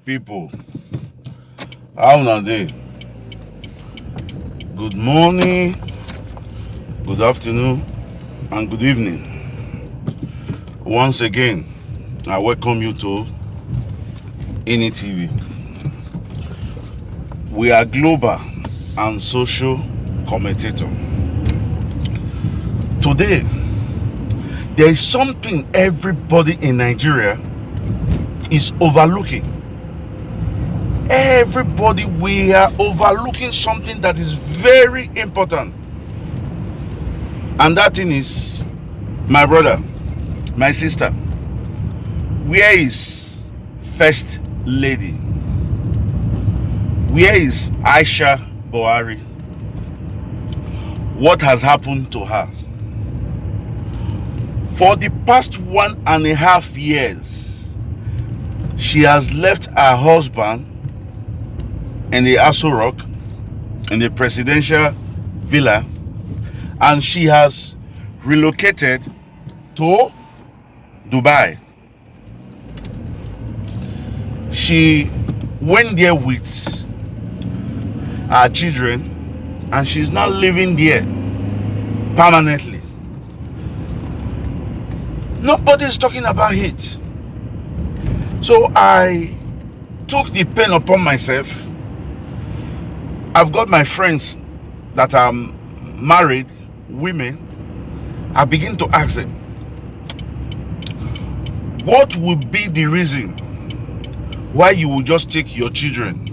people, how na dey? Good morning, good afternoon, and good evening. Once again, I welcome you to Ini TV. We are global and social commentator. Today, there is something everybody in Nigeria is overlooking. Everybody, we are overlooking something that is very important. And that thing is, my brother, my sister, where is First Lady? Where is Aisha Buhari? What has happened to her? For the past 1.5 years, she has left her husband in the Aso Rock, in the presidential villa, and she has relocated to Dubai. She went there with her children, and she's now living there permanently. Nobody's talking about it. So I took the pen upon myself. I've got my friends that are married women. I begin to ask them, what would be the reason why you will just take your children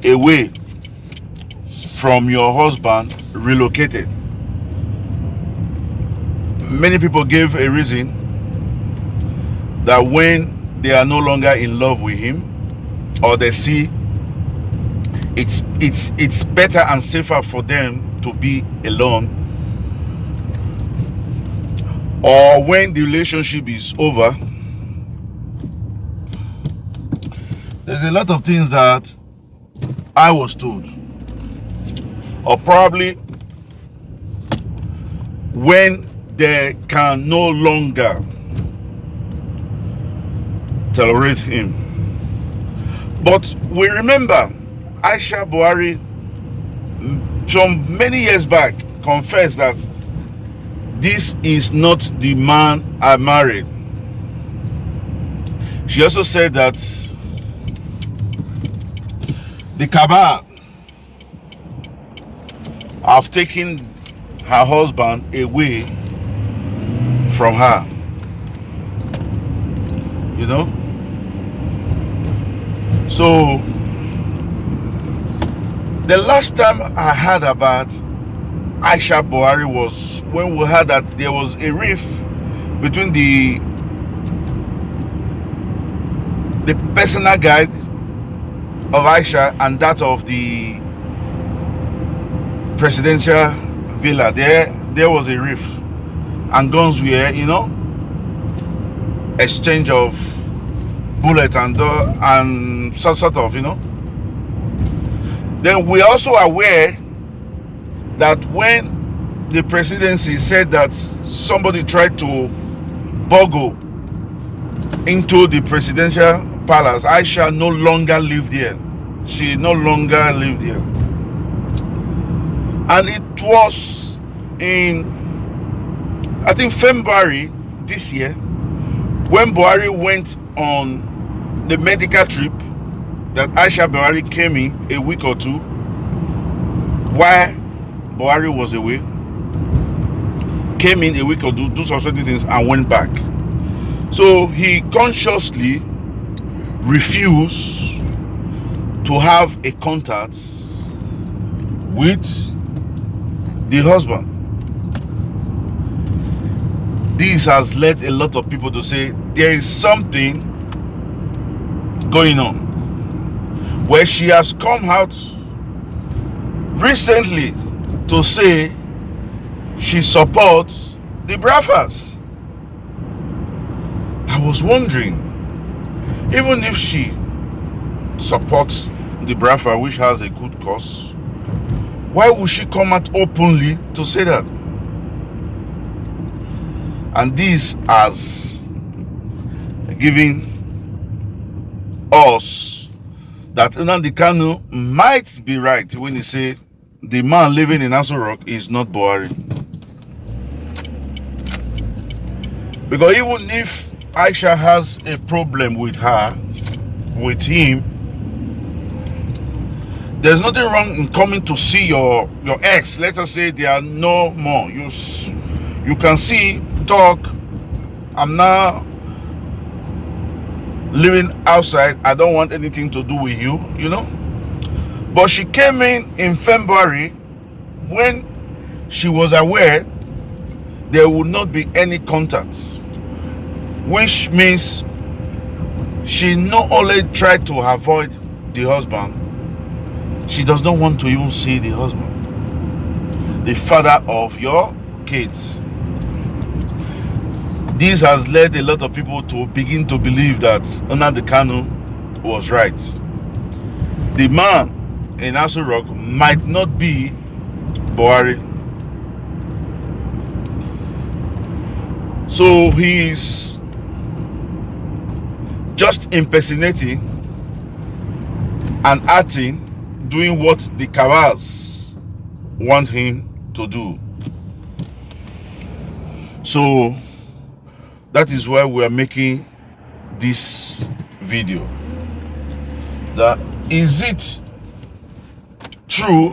away from your husband, relocated? Many people gave a reason that when they are no longer in love with him, or they see it's better and safer for them to be alone, or when the relationship is over. There's a lot of things that I was told, or probably when they can no longer tolerate him. But we remember Aisha Buhari from many years back confessed that this is not the man I married. She also said that the cabal have taken her husband away from her. You know? So the last time I heard about Aisha Buhari was when we heard that there was a rift between the personal guide of Aisha and that of the presidential villa. There was a rift, and guns were, exchange of bullet and sort of. Then we are also aware that when the presidency said that somebody tried to burgle into the presidential palace, Aisha no longer lived there. She no longer lived there. And it was in, I think, February this year, when Buhari went on the medical trip, that Aisha Buhari came in a week or two while Buhari was away, came in a week or two, do some certain things, and went back. So he consciously refused to have a contact with the husband. This has led a lot of people to say there is something going on, where she has come out recently to say she supports the Biafras. I was wondering, even if she supports the Biafra, which has a good cause, why would she come out openly to say that? And this has given us that Nnamdi Kanu might be right when he said the man living in Aso Rock is not Buhari. Because even if Aisha has a problem with him, there's nothing wrong in coming to see your ex. Let us say they are no more. You can see, talk. I'm now living outside. I don't want anything to do with you, But she came in February when she was aware there would not be any contact, which means she not only tried to avoid the husband, she does not want to even see the husband, the father of your kids. This has led a lot of people to begin to believe that Nnamdi Kanu was right. The man in Aso Rock might not be Buhari. So he is just impersonating and acting, doing what the Kawals want him to do. So that is why we are making this video. That is it true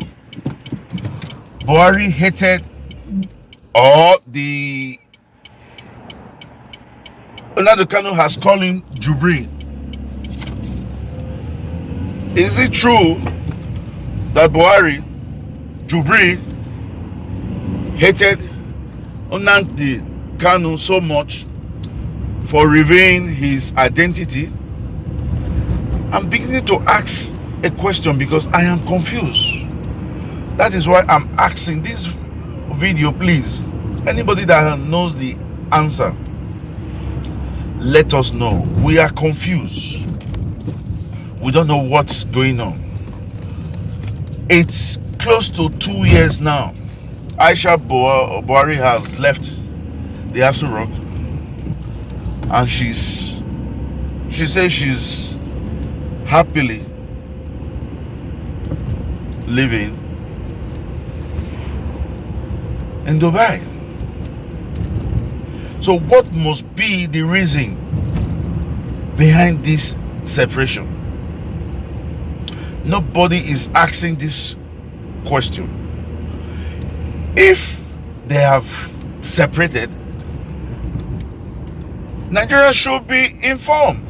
Buhari hated, or the Nnamdi Kanu has called him Jubril? Is it true that Buhari, Jubril, hated Nnamdi Kanu so much for revealing his identity? I'm beginning to ask a question because I am confused. That is why I'm asking this video. Please, anybody that knows the answer, let us know. We are confused. We don't know what's going on. It's close to 2 years now. Aisha Buhari has left the Aso Rock, and she says she's happily living in Dubai. So what must be the reason behind this separation? Nobody is asking this question. If they have separated, Nigeria should be informed.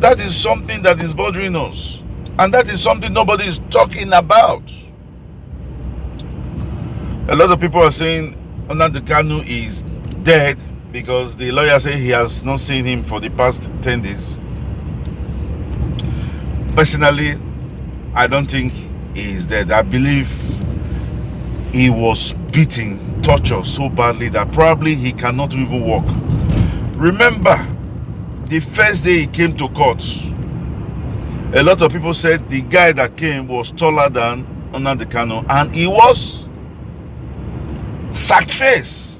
That is something that is bothering us, and that is something nobody is talking about. A lot of people are saying Nnamdi Kanu is dead because the lawyer said he has not seen him for the past 10 days. Personally, I don't think he is dead. I believe he was beaten, tortured so badly that probably he cannot even walk. Remember, the first day he came to court, a lot of people said the guy that came was taller than Nnamdi Kanu, and he was sack face.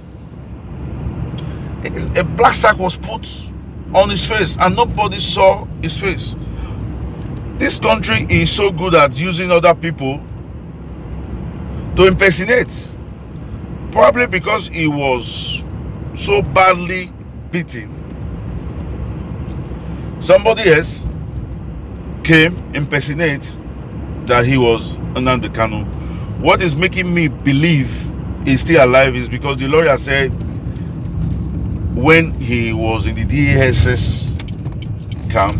A black sack was put on his face and nobody saw his face. This country is so good at using other people to impersonate, probably because he was so badly beaten. Somebody else came impersonate that he was Nnamdi Kanu. What is making me believe he's still alive is because the lawyer said when he was in the DSS camp,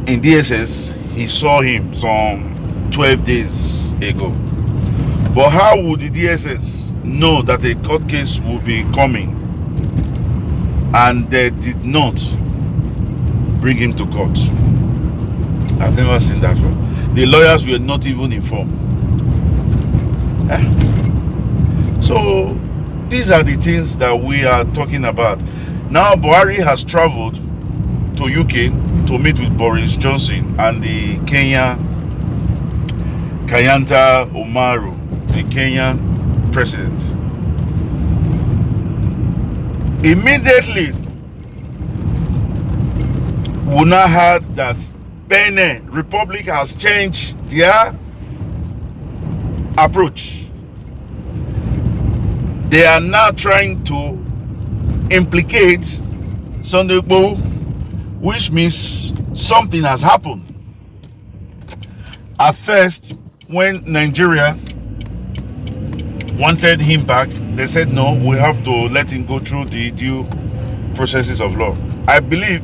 in DSS, he saw him some 12 days ago. But how would the DSS know that a court case will be coming and they did not bring him to court? I've never seen that one. The lawyers were not even informed. So these are the things that we are talking about. Now Buhari has traveled to UK to meet with Boris Johnson and the Kenyan Umaru, the Kenyan president. Immediately, we now heard that Benin Republic has changed their approach. They are now trying to implicate Sunday Igboho, which means something has happened. At first, when Nigeria wanted him back, they said no, we have to let him go through the due processes of law. I believe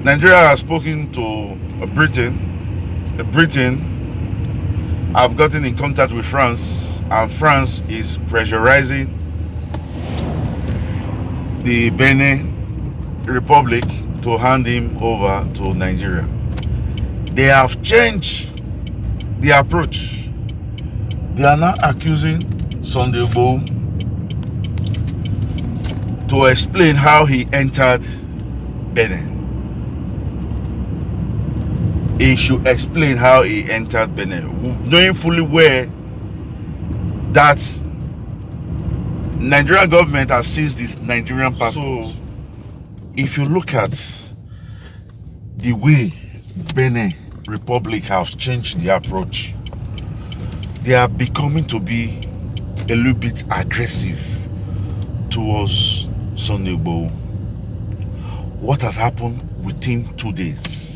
Nigeria has spoken to Britain. Britain have gotten in contact with France, and France is pressurizing the Benin Republic to hand him over to Nigeria. They have changed the approach. They are now accusing Sunday Igboho to explain how he entered Benin. He should explain how he entered Benin, knowing fully well that Nigerian government has seized this Nigerian passport. So, if you look at the way Benin Republic has changed the approach, they are becoming to be a little bit aggressive towards Sunday Igboho. What has happened within 2 days?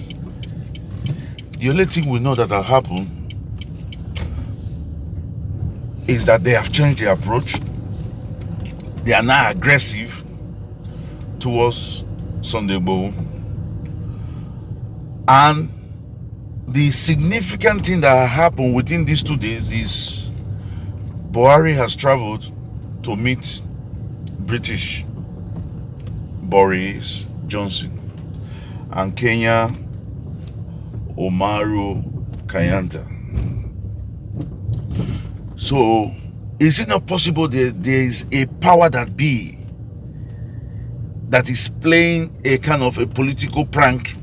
The only thing we know that has happened is that they have changed their approach. They are now aggressive towards Sunday Igboho. And the significant thing that happened within these 2 days is Buhari has traveled to meet British Boris Johnson and Kenya Umaru Kenyatta. So, is it not possible that there is a power that be that is playing a kind of a political prank?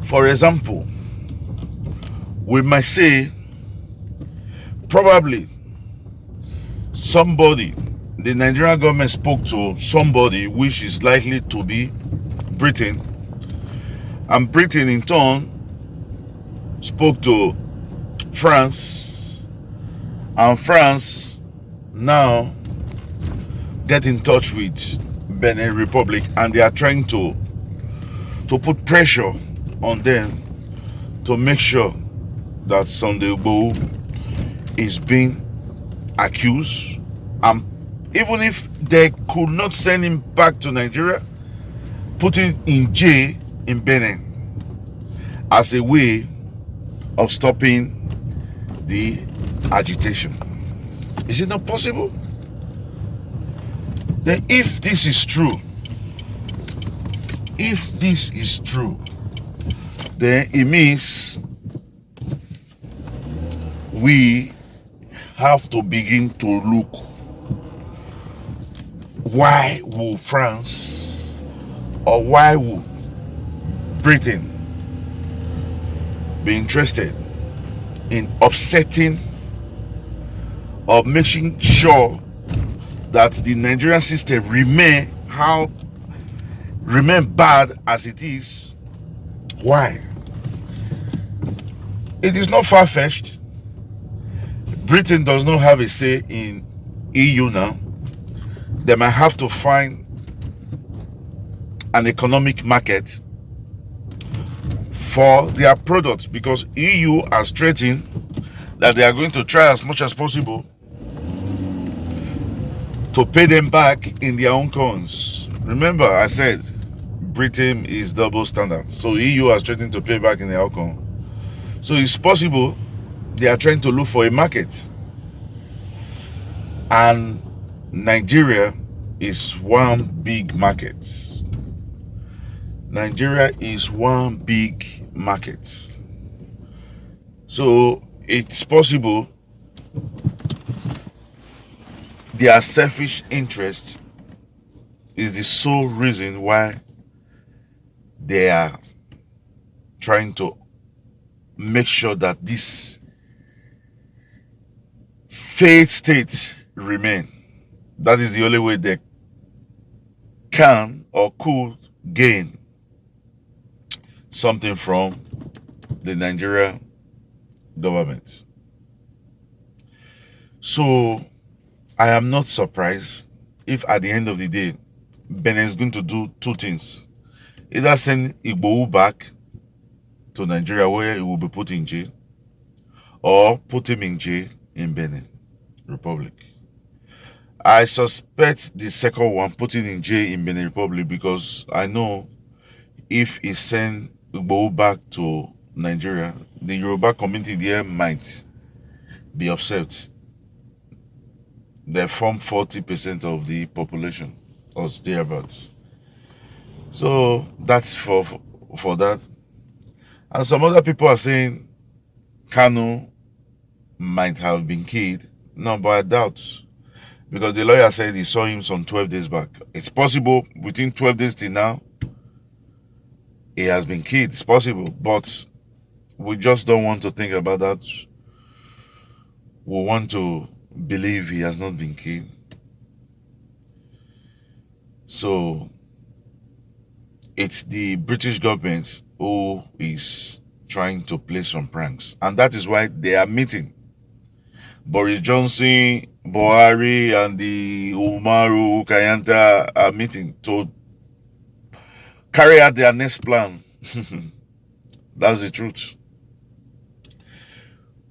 For example, we might say probably somebody, the Nigerian government spoke to somebody which is likely to be Britain, and Britain in turn spoke to France, and France now get in touch with Benin Republic, and they are trying to put pressure on them to make sure that Sunday Igboho is being accused, and even if they could not send him back to Nigeria, put him in jail in Benin as a way of stopping the agitation. Is it not possible? Then if this is true, then it means we have to begin to look, why will France or why will Britain be interested in upsetting or making sure that the Nigerian system remain bad as it is? Why? It is not far-fetched. Britain does not have a say in EU now. They might have to find an economic market for their products, because EU has threatened that they are going to try as much as possible to pay them back in their own coins. Remember, I said Britain is double standard, so EU has threatened to pay back in their own coin. So it's possible they are trying to look for a market, and Nigeria is one big market. Nigeria is one big market. So it's possible their selfish interest is the sole reason why they are trying to make sure that this failed state remain. That is the only way they can or could gain something from the Nigeria government. So I am not surprised if at the end of the day, Benin is going to do two things. Either send Igbohu back to Nigeria where he will be put in jail, or put him in jail in Benin Republic. I suspect the second one, putting in jail in Benin Republic, because I know if he send Igbohu back to Nigeria, the Yoruba community there might be upset. They form 40% of the population or thereabouts. So that's for that. And some other people are saying Kanu might have been killed. No, but I doubt. Because the lawyer said he saw him some 12 days back. It's possible within 12 days till now, he has been killed. It's possible. But we just don't want to think about that. We want to believe he has not been killed. So it's the British government who is trying to play some pranks. And that is why they are meeting. Boris Johnson, Buhari, and the Umaru Kayanta are meeting to carry out their next plan. That's the truth.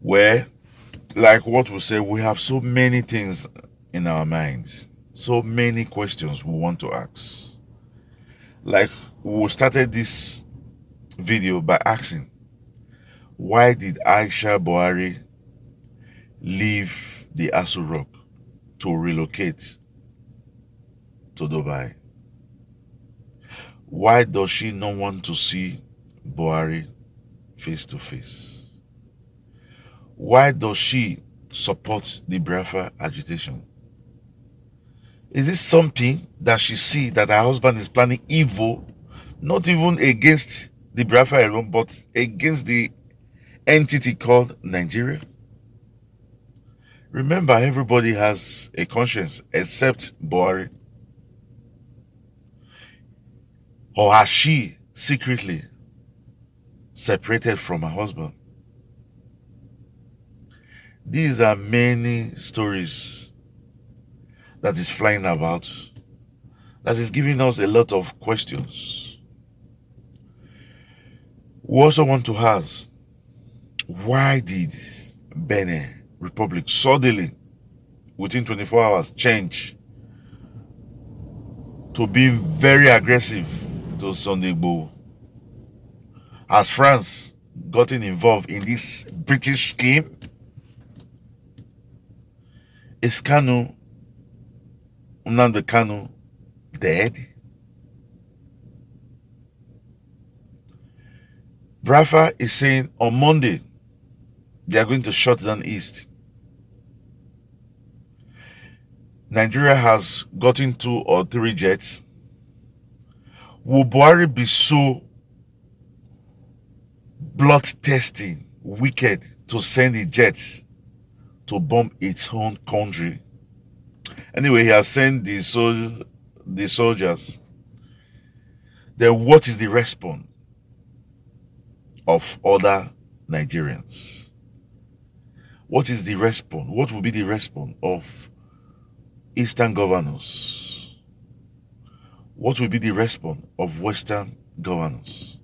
Where, like what we say, we have so many things in our minds, so many questions we want to ask. Like we started this video by asking, why did Aisha Buhari leave the Aso Rock to relocate to Dubai? Why does she not want to see Buhari face to face? Why does she support the Biafra agitation? Is this something that she see that her husband is planning evil, not even against the Biafra alone, but against the entity called Nigeria? Remember, everybody has a conscience except Buhari. Or has she secretly separated from her husband? These are many stories that is flying about, that is giving us a lot of questions. We also want to ask, why did Benin Republic suddenly, within 24 hours, change to being very aggressive to Sunday Igboho? Has France gotten involved in this British scheme? Is Nnamdi Kanu dead? Biafra is saying on Monday they are going to shut down East. Nigeria has gotten 2 or 3 jets. Will Buhari be so bloodthirsty, wicked to send the jets to bomb its own country? Anyway, he has sent the soldiers. Then what is the response of other Nigerians? What is the response? What will be the response of Eastern governors? What will be the response of Western governors?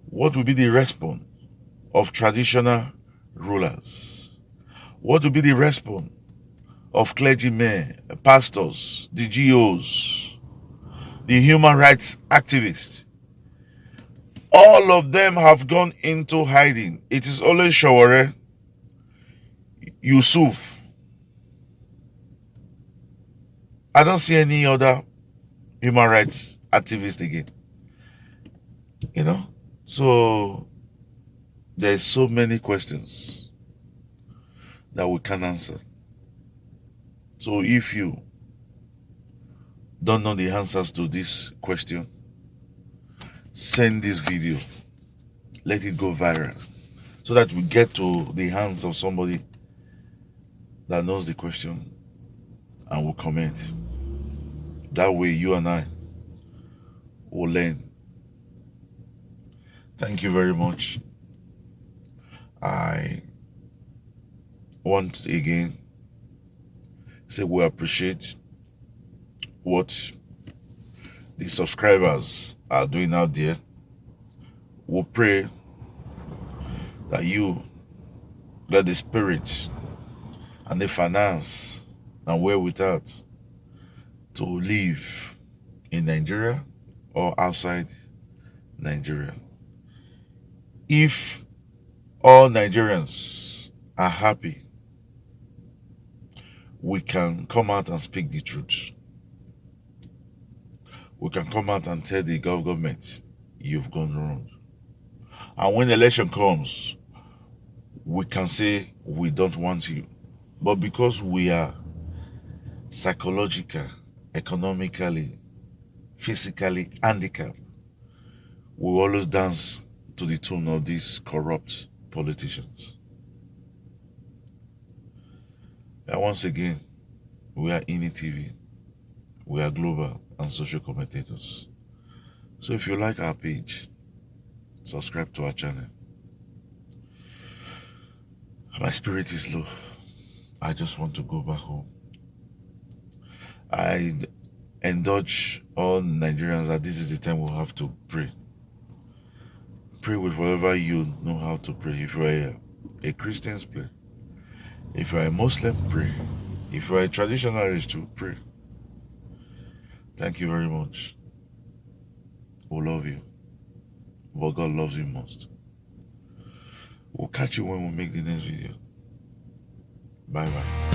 What will be the response of traditional rulers? What will be the response of clergymen, pastors, the GOs, the human rights activists? All of them have gone into hiding. It is only Shaware, Yusuf. I don't see any other human rights activist again. You know? So there's so many questions that we can answer. So if you don't know the answers to this question, send this video. Let it go viral so that we get to the hands of somebody that knows the question and will comment. That way you and I will learn. Thank you very much. I want again say we appreciate what the subscribers are doing out there. We pray that you get the spirit and the finance and wherewithal to live in Nigeria or outside Nigeria. If all Nigerians are happy, we can come out and speak the truth. We can come out and tell the government, you've gone wrong. And when the election comes, we can say, we don't want you. But because we are psychological, economically, physically handicapped, we always dance to the tune of these corrupt politicians. And once again, we are INI TV. We are global and social commentators. So if you like our page, subscribe to our channel. My spirit is low. I just want to go back home. I indulge all Nigerians that this is the time we'll have to pray. Pray with whatever you know how to pray. If you are a Christian, pray. If you are a Muslim, pray. If you are a traditionalist, too, pray. Thank you very much. We love you. But God loves you most. We'll catch you when we make the next video. Bye-bye.